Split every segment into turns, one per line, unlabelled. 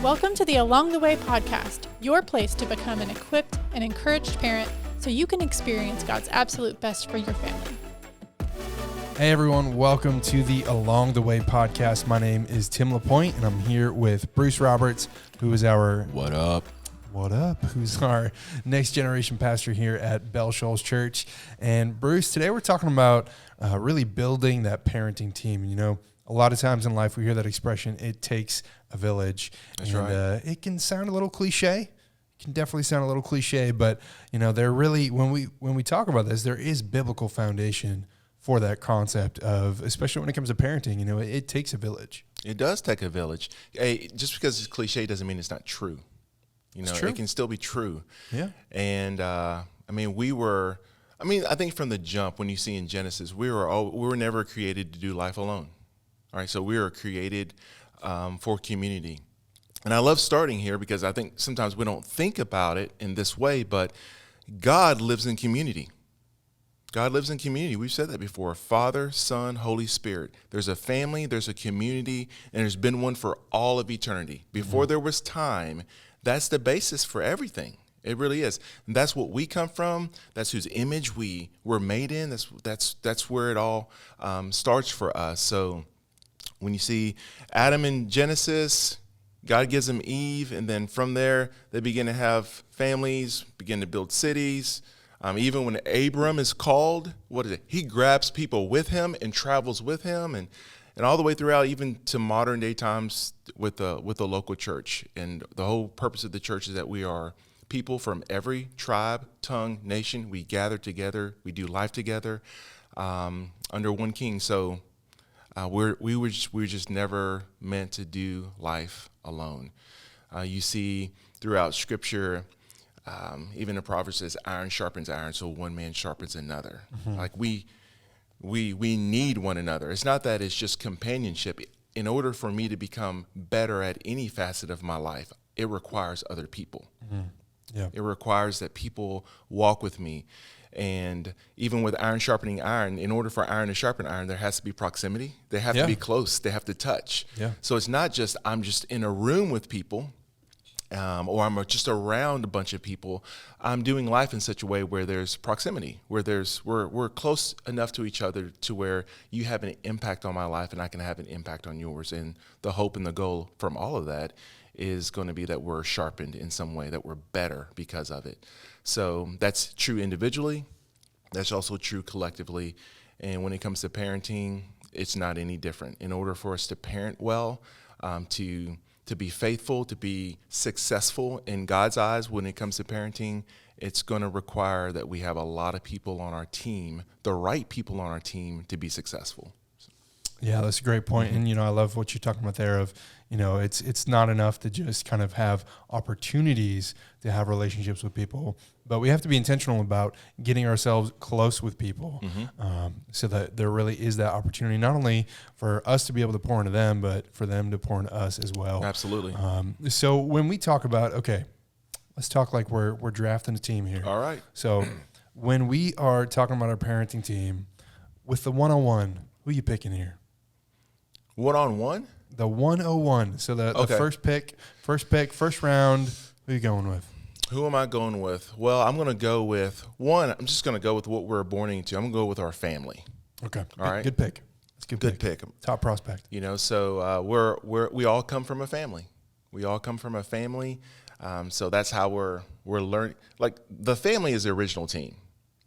Welcome to the Along the Way podcast, your place to become an equipped and encouraged parent so you can experience God's absolute best for your family.
Hey everyone, welcome to the Along the Way podcast. My name is Tim LaPointe, and I'm here with Bruce Roberts, who is our
What up?
Who's our next generation pastor here at Shoals Church. And Bruce, today we're talking about really building that parenting team. You know, a lot of times in life we hear that expression, it takes a village.
That's right.
It can sound a little cliche. It can definitely sound a little cliche, but you know, there really, when we talk about this, there is biblical foundation for that concept of, especially when it comes to parenting. You know, it takes a village.
It does take a village. Hey, just because it's cliche doesn't mean it's not true. You know, it can still be true.
Yeah.
And I think from the jump, when you see in Genesis, we were never created to do life alone. All right, so we were created for community. And I love starting here because I think sometimes we don't think about it in this way, but God lives in community. God lives in community. We've said that before. Father, Son, Holy Spirit. There's a family, there's a community, and there's been one for all of eternity. Before there was time, that's the basis for everything. It really is. And that's what we come from. That's whose image we were made in. That's where it all starts for us. So when you see Adam in Genesis, God gives them Eve, and then from there they begin to have families, begin to build cities. Even when Abram is called, what is it? He grabs people with him and travels with him, and all the way throughout, even to modern day times with the local church. And the whole purpose of the church is that we are people from every tribe, tongue, nation. We gather together, we do life together under one King. So we were just never meant to do life alone. You see throughout Scripture. Even the Proverbs says, iron sharpens iron, so one man sharpens another. Mm-hmm. Like we need one another. It's not that it's just companionship. In order for me to become better at any facet of my life, it requires other people. Mm-hmm. Yeah. It requires that people walk with me. And even with iron sharpening iron, in order for iron to sharpen iron, there has to be proximity. They have to be close. They have to touch. Yeah. So it's not just I'm just in a room with people. Or I'm just around a bunch of people. I'm doing life in such a way where there's proximity, where we're close enough to each other to where you have an impact on my life and I can have an impact on yours. And the hope and the goal from all of that is going to be that we're sharpened in some way, that we're better because of it. So that's true individually. That's also true collectively. And when it comes to parenting, it's not any different. In order for us to parent well, to be faithful, to be successful in God's eyes when it comes to parenting, it's going to require that we have a lot of people on our team, the right people on our team to be successful.
Yeah, that's a great point. And, you know, I love what you're talking about there of, you know, it's not enough to just kind of have opportunities to have relationships with people, but we have to be intentional about getting ourselves close with people so that there really is that opportunity, not only for us to be able to pour into them, but for them to pour into us as well.
Absolutely.
So when we talk about, okay, let's talk like we're drafting a team here.
All right.
So when we are talking about our parenting team, with the 101, who are you picking here?
One-on-one?
The 101. So the first pick, first round, who are you going with?
Who am I going with? Well, I'm going to go with I'm just going to go with what we're born into. I'm going to go with our family.
Okay.
All right.
Good pick. That's a
good pick.
Top prospect.
You know, so we all come from a family. We all come from a family. So that's how we're learning. Like, the family is the original team.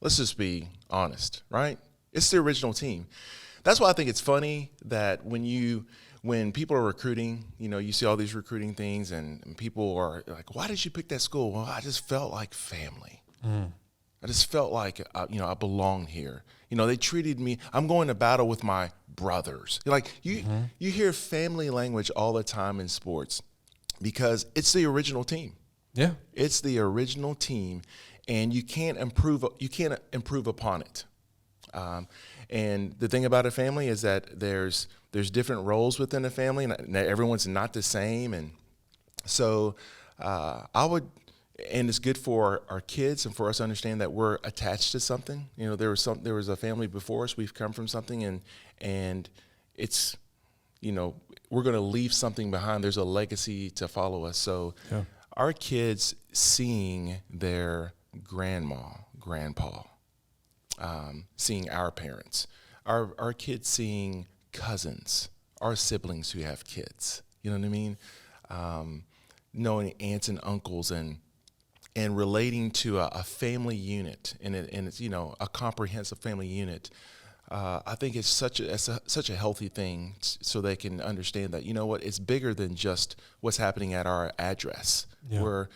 Let's just be honest, right? It's the original team. That's why I think it's funny that when people are recruiting, you know, you see all these recruiting things and people are like, why did you pick that school? Well, I just felt like family. I just felt like, I belonged here. You know, they treated me, I'm going to battle with my brothers. Like you hear family language all the time in sports because it's the original team.
Yeah.
It's the original team and you can't improve upon it. And the thing about a family is that there's different roles within a family, and everyone's not the same. And so and it's good for our kids and for us to understand that we're attached to something. You know, there was a family before us. We've come from something, and it's we're going to leave something behind. There's a legacy to follow us. So our kids seeing their grandma, grandpa, seeing our parents, our kids seeing cousins, our siblings who have kids, you know what I mean? Knowing aunts and uncles and relating to a family unit and it's a comprehensive family unit. I think it's such a healthy thing so they can understand that, it's bigger than just what's happening at our address. Where,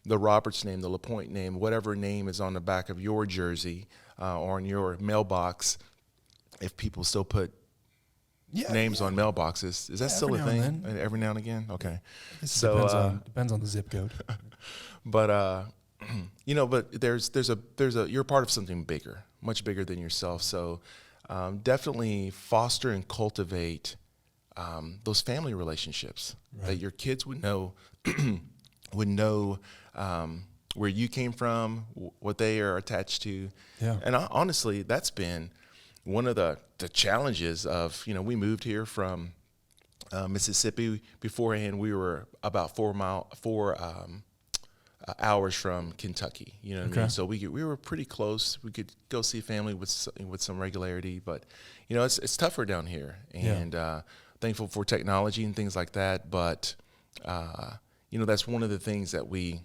the Roberts name, the LaPointe name, whatever name is on the back of your jersey or on your mailbox, if people still put names on mailboxes, is that still a thing? Every now and again? Okay.
So depends on the zip code.
But but there's a you're part of something bigger, much bigger than yourself. So definitely foster and cultivate those family relationships that your kids would know where you came from, what they are attached to. And honestly, that's been one of the challenges of, we moved here from Mississippi. Beforehand, we were about 4 hours from Kentucky. You know what I mean? So we were pretty close. We could go see family with some regularity, but it's tougher down here. And thankful for technology and things like that. But that's one of the things that we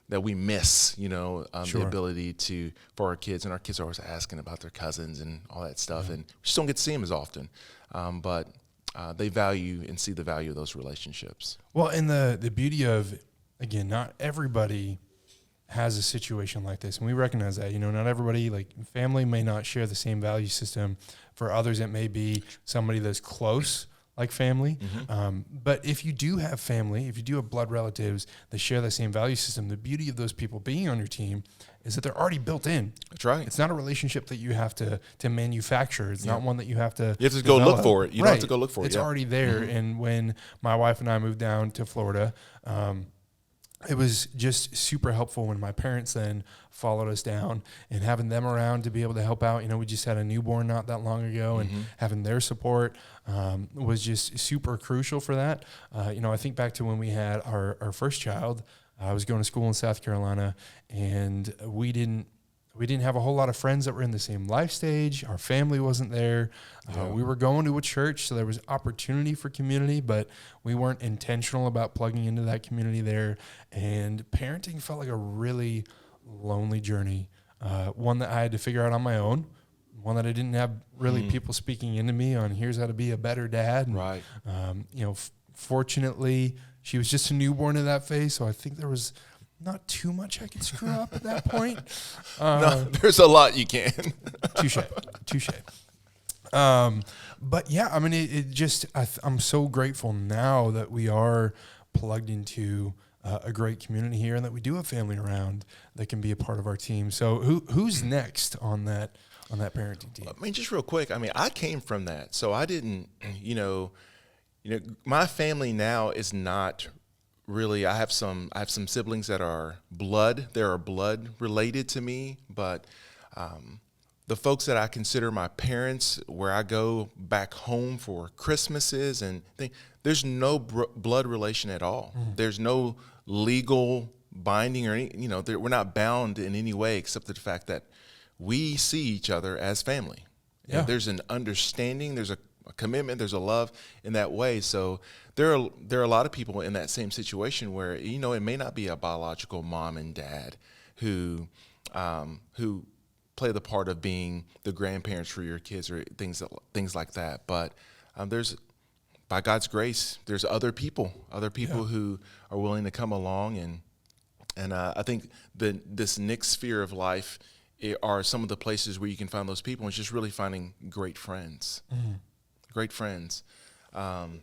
miss, the ability for our kids, and our kids are always asking about their cousins and all that stuff, and we just don't get to see them as often. But they value and see the value of those relationships.
Well, and the beauty of, again, not everybody has a situation like this, and we recognize that. Not everybody, like family, may not share the same value system. For others, it may be somebody that's close, like family. But if you do have family, if you do have blood relatives that share the same value system, the beauty of those people being on your team is that they're already built in.
That's right.
It's not a relationship that you have to manufacture. It's not one that you have to
go look for it. You don't have to go look for it.
It's already there. And when my wife and I moved down to Florida, it was just super helpful when my parents then followed us down, and having them around to be able to help out. We just had a newborn not that long ago, and having their support was just super crucial for that. I think back to when we had our first child. I was going to school in South Carolina, and we didn't have a whole lot of friends that were in the same life stage. Our family wasn't there. We were going to a church, so there was opportunity for community, but we weren't intentional about plugging into that community there. And parenting felt like a really lonely journey, one that I had to figure out on my own, one that I didn't have really people speaking into me on here's how to be a better dad. And,
right.
Fortunately, she was just a newborn in that phase, so I think there was not too much I could screw up at that point.
No, there's a lot you can.
Touche. But yeah, I mean, it just, I'm so grateful now that we are plugged into a great community here, and that we do have family around that can be a part of our team. So who's next on that parenting team?
I mean, just real quick. I mean, I came from that, so I didn't, my family now is not really. I have some siblings that are blood. They are blood related to me, but the folks that I consider my parents, where I go back home for Christmases and things, there's no blood relation at all. There's no legal binding or any, we're not bound in any way except the fact that we see each other as family. Yeah. There's an understanding, there's a commitment, there's a love in that way. So there are a lot of people in that same situation where, it may not be a biological mom and dad who play the part of being the grandparents for your kids or things like that. But there's, by God's grace, there's other people who are willing to come along, and I think this next sphere of life are some of the places where you can find those people. And it's just really finding great friends, great friends. Two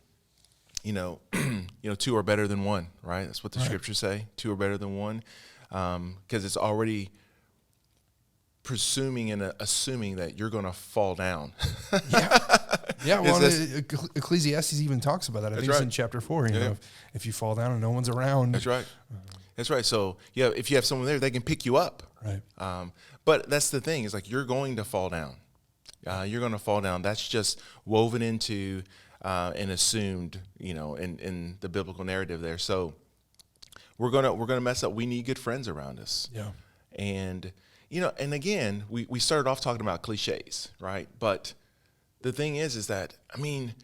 are better than one, right? That's what the scriptures say. Two are better than one, because it's already presuming and assuming that you're going to fall down.
Yeah. Well, Ecclesiastes even talks about that. I think it's in chapter 4. If you fall down and no one's around.
That's right. That's right. So if you have someone there, they can pick you up.
Right.
But that's the thing, is like you're going to fall down. You're going to fall down. That's just woven into and assumed, in the biblical narrative there. So we're gonna mess up. We need good friends around us.
Yeah.
And and again, we started off talking about cliches, right? But the thing is that, I mean,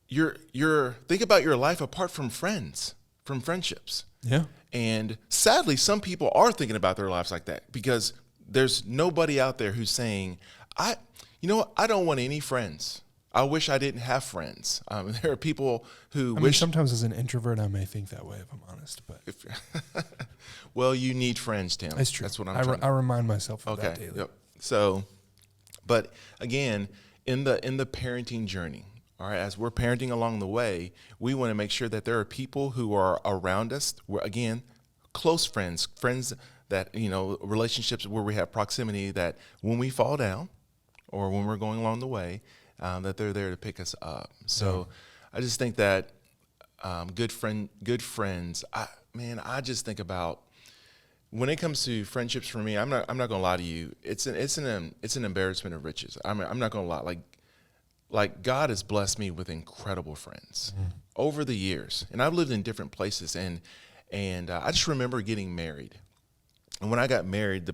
you're think about your life apart from friends, from friendships.
Yeah.
And sadly, some people are thinking about their lives like that, because there's nobody out there who's saying, I don't want any friends. I wish I didn't have friends. There are people who
I mean, sometimes as an introvert, I may think that way, if I'm honest. But
well, you need friends, Tim.
it's true.
That's what I'm trying to.
I remind myself of that daily.
Yep. So, but again, in the parenting journey, all right, as we're parenting along the way, we want to make sure that there are people who are around us. Again, close friends that, relationships where we have proximity, that when we fall down or when we're going along the way, that they're there to pick us up. So I just think that good friends, I just think about, when it comes to friendships for me, I'm not gonna lie to you. It's an embarrassment of riches. I'm not gonna lie. Like God has blessed me with incredible friends over the years, and I've lived in different places. And I just remember getting married, and when I got married,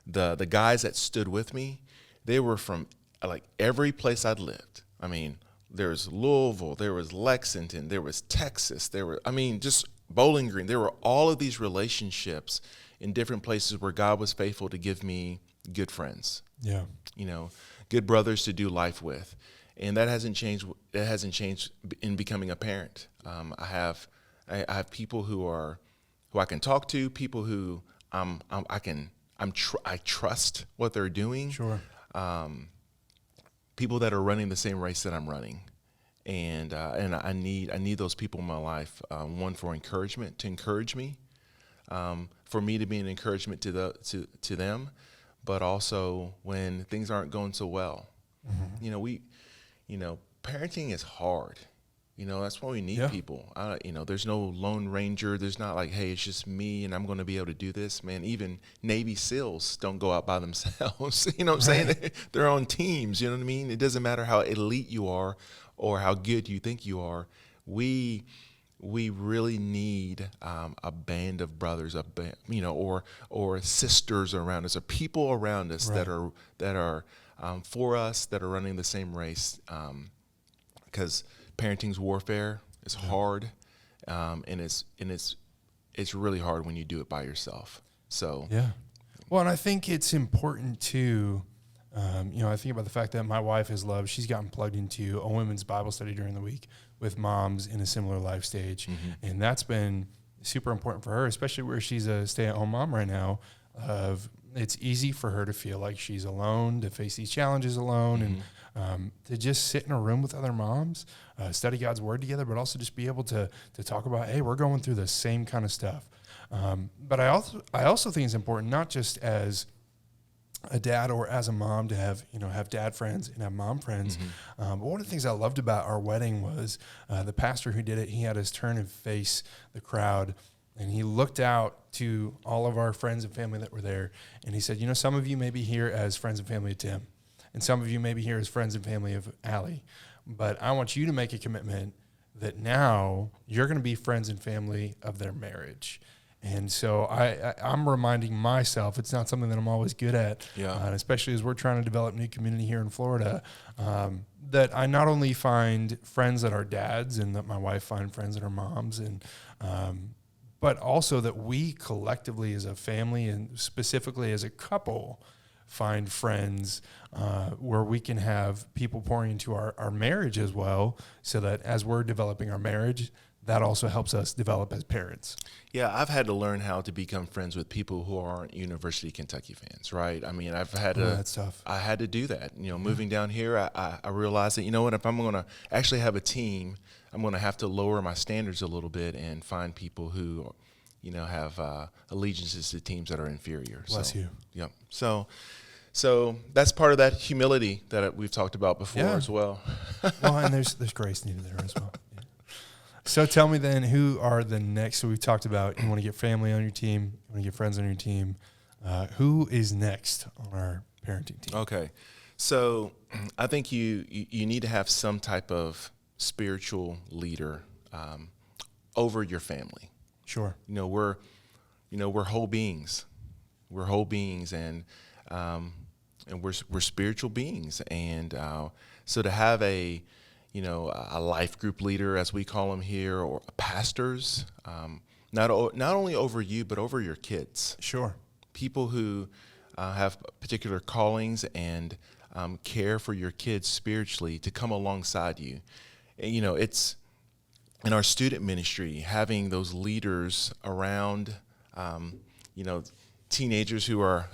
the guys that stood with me, they were from like every place I'd lived. I mean, there was Louisville, there was Lexington, there was Texas, just Bowling Green. There were all of these relationships in different places where God was faithful to give me good friends.
Yeah.
Good brothers to do life with. And that hasn't changed. It hasn't changed in becoming a parent. I have people who I can talk to, people who I trust what they're doing.
Sure.
People that are running the same race that I'm running, and I need those people in my life. One, for encouragement, to encourage me, for me to be an encouragement to them, but also when things aren't going so well. Parenting is hard. That's why we need people. There's no Lone Ranger. There's not like, hey, it's just me and I'm going to be able to do this. Man, even Navy SEALs don't go out by themselves. You know what I'm saying? They're on teams. You know what I mean? It doesn't matter how elite you are or how good you think you are. We really need a band of brothers, or sisters around us, or people around us that are for us, that are running the same race. Because parenting's warfare. It's hard, and it's really hard when you do it by yourself. So
yeah. Well, and I think it's important too. I think about the fact that my wife has loved. She's gotten plugged into a women's Bible study during the week with moms in a similar life stage, and that's been super important for her, especially where she's a stay-at-home mom right now. It's easy for her to feel like she's alone, to face these challenges alone, and to just sit in a room with other moms, study God's word together, but also just be able to talk about, hey, we're going through the same kind of stuff. But I also think it's important, not just as a dad or as a mom, to have dad friends and have mom friends. But one of the things I loved about our wedding was the pastor who did it. He had us turn and face the crowd, and he looked out to all of our friends and family that were there, and he said, some of you may be here as friends and family of Tim, and some of you may be here as friends and family of Allie, but I want you to make a commitment that now you're going to be friends and family of their marriage. And so I'm reminding myself, it's not something that I'm always good at, and especially as we're trying to develop new community here in Florida, that I not only find friends that are dads, and that my wife find friends that are moms, and but also that we collectively as a family, and specifically as a couple, find friends where we can have people pouring into our marriage as well, so that as we're developing our marriage, that also helps us develop as parents.
Yeah, I've had to learn how to become friends with people who aren't University of Kentucky fans, right? I mean,
that's tough.
I had to do that. Moving down here, I realized that, if I'm going to actually have a team, I'm going to have to lower my standards a little bit and find people who, have allegiances to teams that are inferior.
Bless you.
Yep. So that's part of that humility that we've talked about before as well.
Well, and there's grace needed there as well. Yeah. So tell me then, who are the next? So we've talked about you want to get family on your team, you want to get friends on your team. Who is next on our parenting team?
Okay. So I think you need to have some type of spiritual leader over your family.
Sure.
We're whole beings. We're whole beings, and we're spiritual beings. And so to have a life group leader, as we call them here, or pastors, not only over you but over your kids.
Sure.
People who have particular callings and care for your kids spiritually, to come alongside you. And, it's in our student ministry, having those leaders around, teenagers who are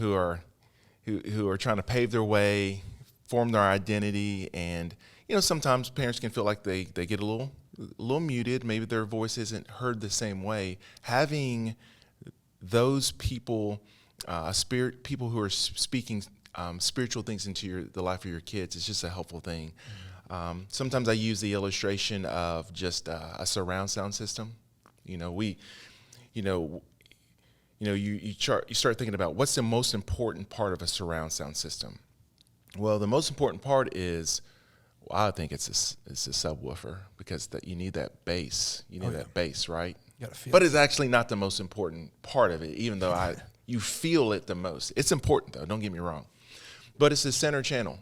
trying to pave their way, form their identity, and sometimes parents can feel like they get a little muted. Maybe their voice isn't heard the same way. Having those people, people who are speaking spiritual things into the life of your kids is just a helpful thing. Sometimes I use the illustration of just a surround sound system. You start thinking about what's the most important part of a surround sound system. Well, the most important part is, I think it's a subwoofer, because you need that bass. You need that bass, right?
You gotta feel
but it's actually not the most important part of it, even though you feel it the most. It's important, though. Don't get me wrong. But it's the center channel.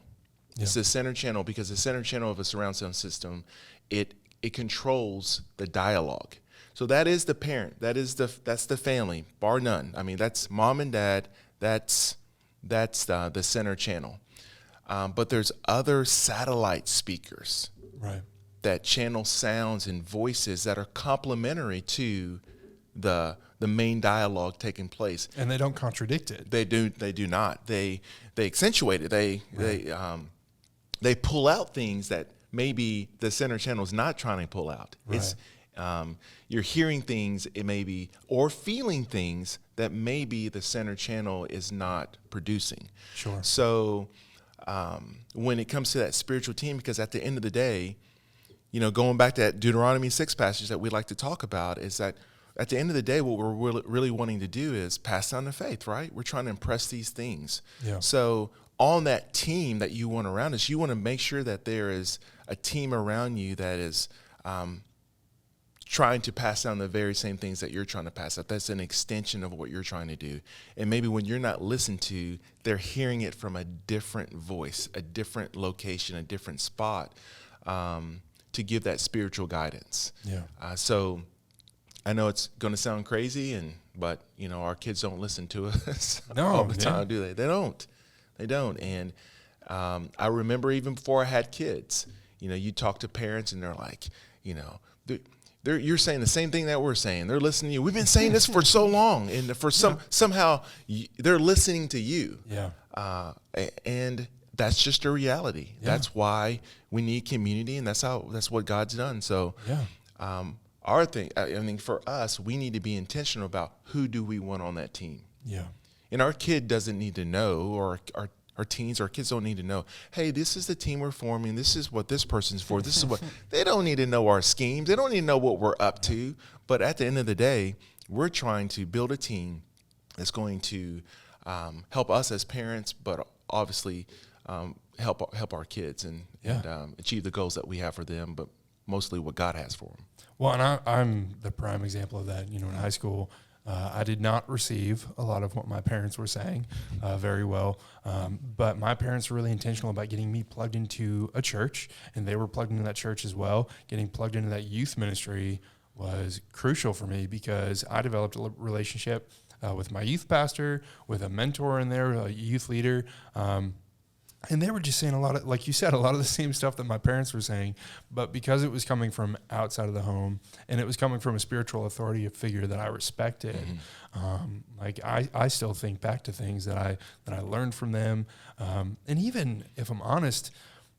Yeah. It's the center channel, because the center channel of a surround sound system, it controls the dialogue. So that is the parent. That's the family, bar none. I mean, that's mom and dad. That's the center channel. But there's other satellite speakers,
right, that
channel sounds and voices that are complementary to the main dialogue taking place,
and they don't contradict it.
They do not. They accentuate it. They pull out things that maybe the center channel is not trying to pull out. Right. It's you're hearing things, it may be, or feeling things that maybe the center channel is not producing.
Sure.
So when it comes to that spiritual team, because at the end of the day, going back to that Deuteronomy 6 passage that we like to talk about, is that at the end of the day, what we're really wanting to do is pass down the faith, right? We're trying to impress these things.
Yeah.
So on that team that you want around us, you want to make sure that there is a team around you that is trying to pass down the very same things that you're trying to pass out. That's an extension of what you're trying to do. And maybe when you're not listened to, they're hearing it from a different voice, a different location, a different spot, to give that spiritual guidance. Yeah. So I know it's going to sound crazy, but our kids don't listen to us all the time, do they? They don't. And I remember even before I had kids, you talk to parents and they're like, you're saying the same thing that we're saying. They're listening to you. We've been saying this for so long, and somehow they're listening to you. Yeah. And that's just a reality. Yeah. That's why we need community, and that's what God's done. So, yeah. Our thing, I mean, for us, we need to be intentional about who do we want on that team. Yeah. And our kid doesn't need to know, or our teens, our kids don't need to know, hey, this is the team we're forming. This is what this person's for. This is what they don't need to know our schemes. They don't need to know what we're up to. But at the end of the day, we're trying to build a team that's going to help us as parents, but obviously help our kids and achieve the goals that we have for them, but mostly what God has for them.
Well, and I'm the prime example of that. In high school, I did not receive a lot of what my parents were saying very well, but my parents were really intentional about getting me plugged into a church, and they were plugged into that church as well. Getting plugged into that youth ministry was crucial for me, because I developed a relationship with my youth pastor, with a mentor in there, a youth leader, and they were just saying a lot of, like you said, a lot of the same stuff that my parents were saying, but because it was coming from outside of the home, and it was coming from a spiritual authority figure that I respected, I still think back to things that I learned from them, and even if I'm honest,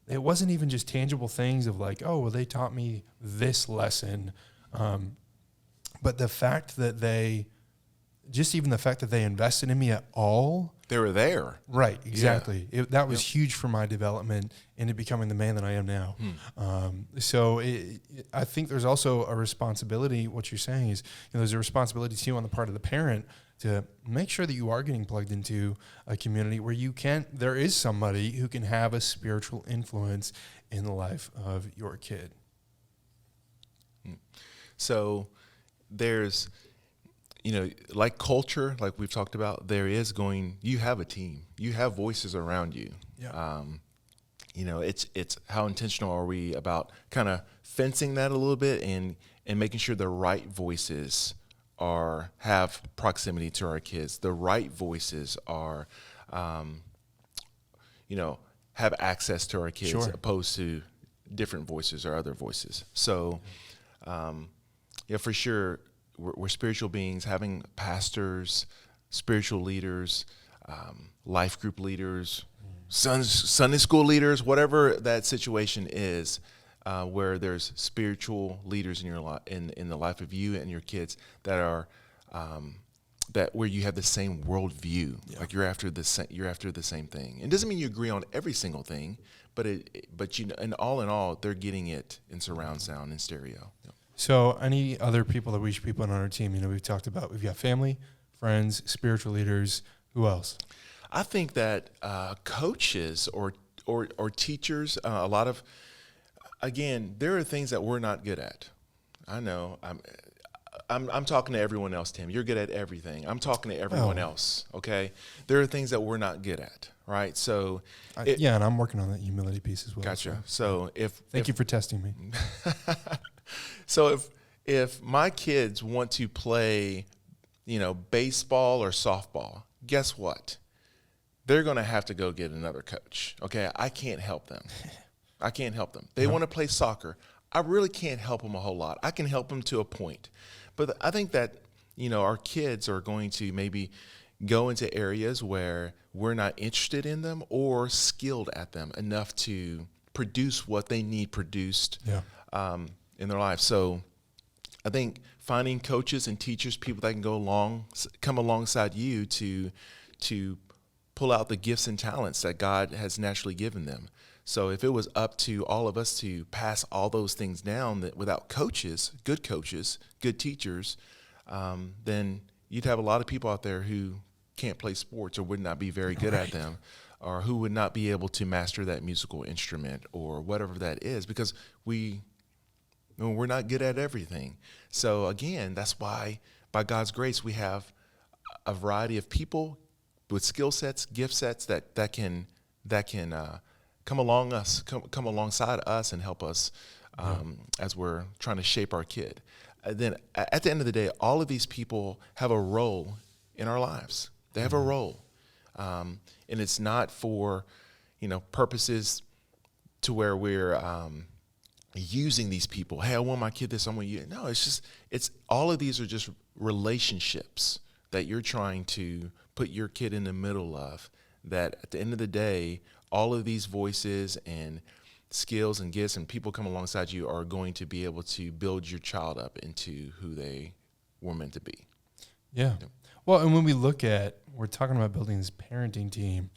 it wasn't even just tangible things of like, oh, well, they taught me this lesson, but the fact that they invested in me at all.
They were there.
Right, exactly. Yeah. That was huge for my development into becoming the man that I am now. So I think there's also a responsibility. What you're saying is, there's a responsibility too on the part of the parent to make sure that you are getting plugged into a community where there is somebody who can have a spiritual influence in the life of your kid.
So there's, like culture, like we've talked about, you have a team, you have voices around you.
Yeah.
It's how intentional are we about kind of fencing that a little bit and making sure the right voices have proximity to our kids. The right voices are, have access to our kids,
Sure.
opposed to different voices or other voices. So, for sure, we're spiritual beings. Having pastors, spiritual leaders, life group leaders, Sunday school leaders, whatever that situation is, where there's spiritual leaders in your life, in the life of you and your kids that are where you have the same worldview, like you're after the same thing. It doesn't mean you agree on every single thing, but and all in all, they're getting it in surround sound and stereo. Yep.
So any other people that we should be putting on our team? We've talked about, we've got family, friends, spiritual leaders. Who else?
I think that coaches or teachers, a lot of, again, there are things that we're not good at. I know. I'm talking to everyone else, Tim. You're good at everything. I'm talking to everyone else. Okay. There are things that we're not good at, right? So,
and I'm working on that humility piece as well.
Gotcha. So
thank you for testing me.
So if my kids want to play, baseball or softball, guess what? They're going to have to go get another coach. Okay. I can't help them. They want to play soccer. I really can't help them a whole lot. I can help them to a point. But I think that, our kids are going to maybe go into areas where we're not interested in them or skilled at them enough to produce what they need produced in their life. So I think finding coaches and teachers, people that can come alongside you to pull out the gifts and talents that God has naturally given them. So if it was up to all of us to pass all those things down without coaches, good teachers, then you'd have a lot of people out there who can't play sports or would not be very good at them, or who would not be able to master that musical instrument or whatever that is, because we're not good at everything. So again, that's why by God's grace we have a variety of people with skill sets, gift sets that can come alongside us and help us as we're trying to shape our kid. And then at the end of the day, all of these people have a role in our lives. They have a role, and it's not for purposes to where we're using these people. Hey, I want my kid this. I want you. No, it's all of these are just relationships that you're trying to put your kid in the middle of. That at the end of the day, all of these voices and skills and gifts and people come alongside you are going to be able to build your child up into who they were meant to be.
Yeah. Well, and when we're talking about building this parenting team,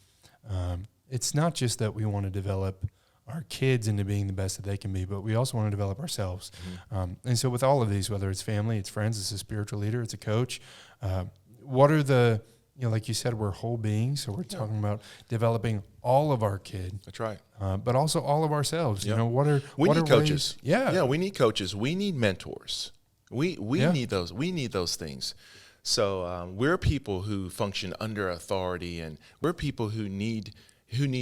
it's not just that we want to develop our kids into being the best that they can be, but we also want to develop ourselves. And so with all of these, whether it's family, it's friends, it's a spiritual leader, it's a coach, what are the, like you said, we're whole beings. So we're talking about developing all of our kid.
That's right.
But also all of ourselves.
Yep.
We need
coaches.
We
need coaches. We need mentors. We need those. We need those things. So we're people who function under authority, and we're people who need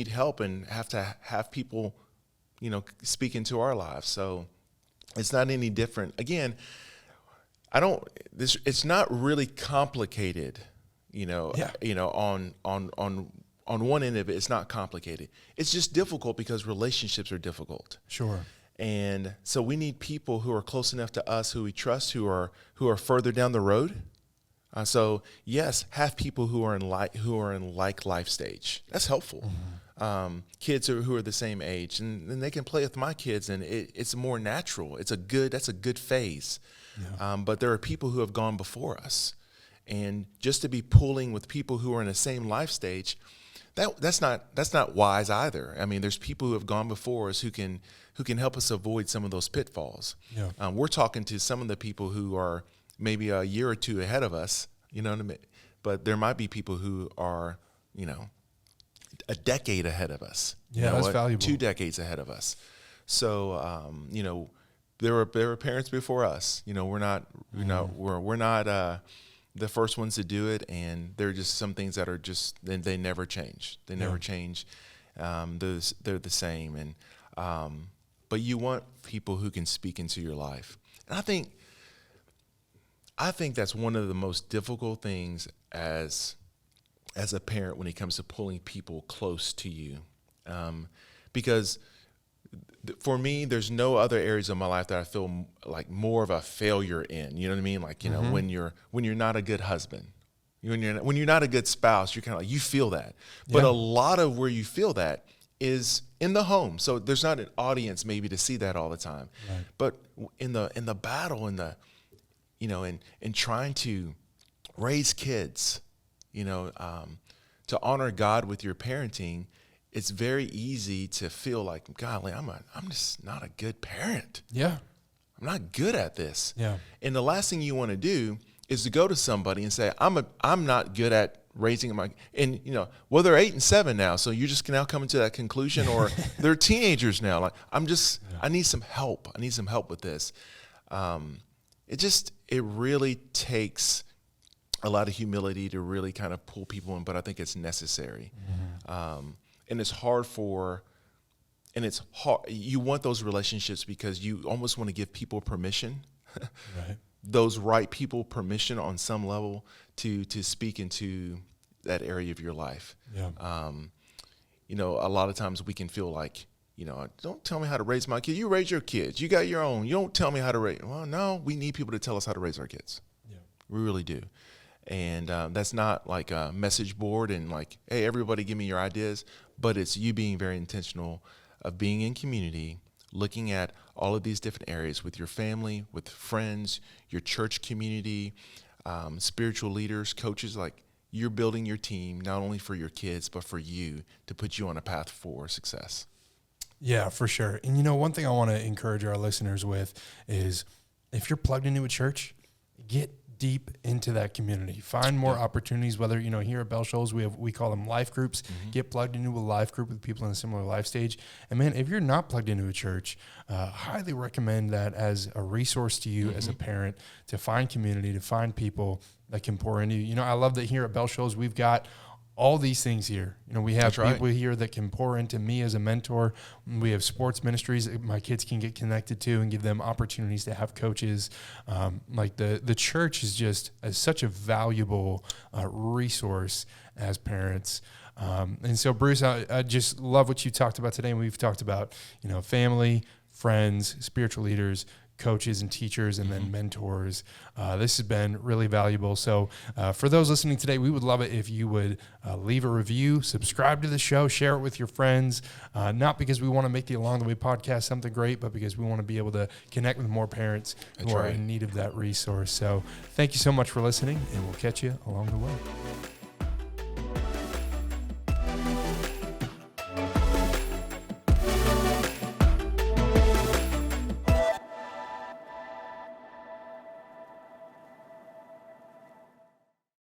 help and have to have people, speak into our lives. So it's not any different. Again, it's not really complicated, on one end of it, it's not complicated. It's just difficult because relationships are difficult.
Sure.
And so we need people who are close enough to us, who we trust, who are further down the road. So yes, have people who are in like life stage. That's helpful. Mm-hmm. Kids who are the same age, and they can play with my kids, and it's more natural. That's a good phase. Yeah. But there are people who have gone before us, and just to be pulling with people who are in the same life stage, that's not wise either. I mean, there's people who have gone before us who can help us avoid some of those pitfalls. Yeah. We're talking to some of the people who are maybe a year or two ahead of us, but there might be people who are, a decade ahead of us.
Yeah, that's valuable.
2 decades ahead of us. So, there were parents before us. We're not the first ones to do it, and there are just some things that are just they never change. They never change. They're the same, and but you want people who can speak into your life, and I think that's one of the most difficult things as a parent when it comes to pulling people close to you, because for me, there's no other areas of my life that I feel like more of a failure in. You know what I mean? Like, when you're not a good husband, when you're not a good spouse, you're kind of like, you feel that. But a lot of where you feel that is in the home. So there's not an audience maybe to see that all the time. Right. But in the battle, in trying to raise kids, to honor God with your parenting, it's very easy to feel like, golly, I'm just not a good parent. Yeah. I'm not good at this. Yeah. And the last thing you want to do is to go to somebody and say, I'm not good at raising my, and well, they're 8 and 7 now, so you're just now coming to that conclusion, or they're teenagers now. Like, I need some help. I need some help with this. It really takes a lot of humility to really kind of pull people in, but I think it's necessary. Mm-hmm. And it's hard you want those relationships because you almost want to give people permission, right. Those right people permission on some level to speak into that area of your life. Yeah. A lot of times we can feel like, don't tell me how to raise my kid. You raise your kids. You got your own. You don't tell me how to raise. Well, no, we need people to tell us how to raise our kids. Yeah. We really do. And that's not like a message board and like, hey, everybody give me your ideas, but it's you being very intentional of being in community, looking at all of these different areas with your family, with friends, your church community, spiritual leaders, coaches. Like, you're building your team not only for your kids, but for you to put you on a path for success.
Yeah, for sure. And one thing I want to encourage our listeners with is if you're plugged into a church, get deep into that community. Find more opportunities, whether, here at Bell Shoals, we call them life groups. Mm-hmm. Get plugged into a life group with people in a similar life stage. And man, if you're not plugged into a church, highly recommend that as a resource to you, mm-hmm. as a parent, to find community, to find people that can pour into you. I love that here at Bell Shoals, we've got all these things here. We have people here that can pour into me as a mentor. We have sports ministries that my kids can get connected to and give them opportunities to have coaches. Like the church is just such a valuable resource as parents. And so, Bruce, I just love what you talked about today. And we've talked about, family, friends, spiritual leaders, coaches and teachers, and then mentors. This has been really valuable. So for those listening today, we would love it if you would leave a review, subscribe to the show, share it with your friends, not because we want to make the Along the Way podcast something great, but because we want to be able to connect with more parents who are in need of that resource. So thank you so much for listening, and we'll catch you along the way.